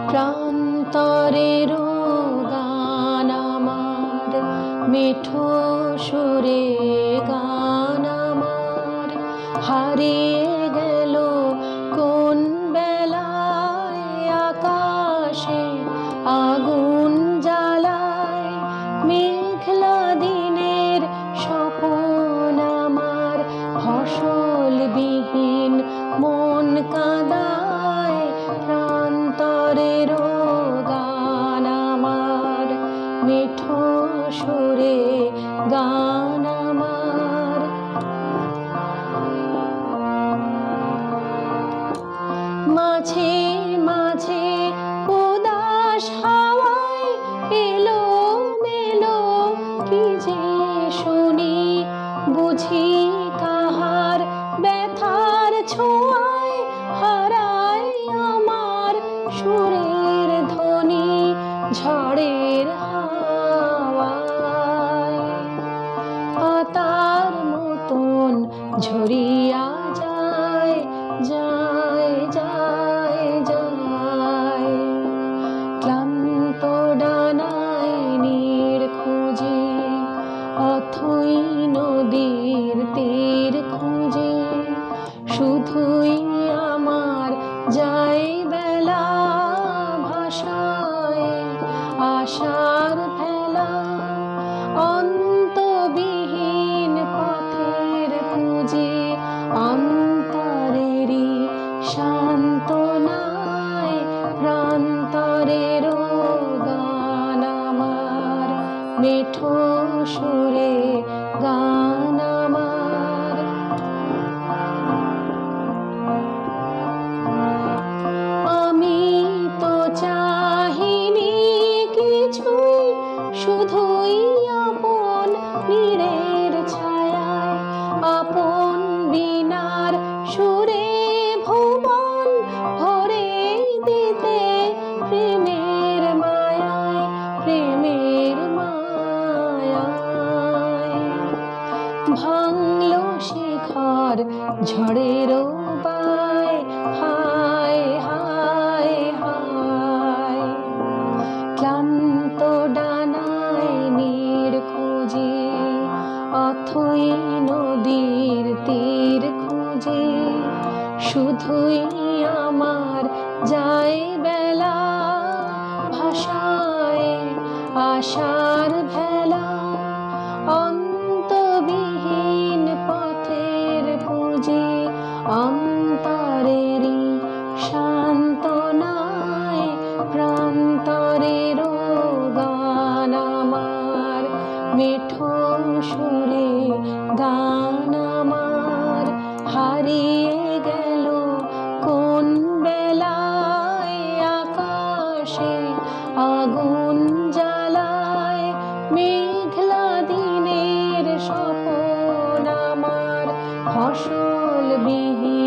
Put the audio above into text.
প্রান্তরের গান আমার, মিঠো সুরে গান আমার, হারিয়ে গেল কোন বেলায় আকাশে আগুন জ্বালায়। মেঘলা দিনের স্বপন আমার, ফসলবিহীন মন কাঁদায়। প্রান্তরের গান আমার, মিঠো সুরে গান আমার। মাঝে মাঝে উদাস হাওয়ায় এলো মেলো কি যে শুনি, বুঝি কাহার ব্যথার ছোঁয়ায় হারায় আমার সুরের ধ্বনি। ঝড়ের হাওয়ায় পাতার মতন ঝরিয়া যায় যায় যায় যায়। ক্লান্ত ডানায় নীর খুঁজে, অথই নদীর তীর খুঁজে, শুধুই আমার যায় বেলা ভাষায় আশার ভেলা। অন্তবিহীন পথের পুঁজি অন্তরেরই সান্ত্বনায়। প্রান্তরের গান আমার, মিঠো সুরে গান আমার। আমি তো চাহিনি কিছুই, শুধুই আপন নীড়ের ছায়ায়, আপন বীণার সুরে ভুবন ভরে দিতে প্রেমের মায়ায়, প্রেমের মায়ায়। ভাঙলো শিখর ঝড়েরও বায়, হায় হায় হায়। ক্লান্ত ডানায় নীর খুঁজে, অথই নদীর তীর খুঁজে, শুধুই আমার যায় বেলা ভাষায় আশার ভেলা। অন্তবিহীন পথের পুঁজি অন্তরেরই সান্ত্বনায়। প্রান্তরের গান আমার, মিঠো সুরে গান আমার, হারিয়ে গেল কোন বেলায় আকাশে আগুন জ্বালায়। মেঘলা দিনের স্বপন আমার, ফসলবিহীন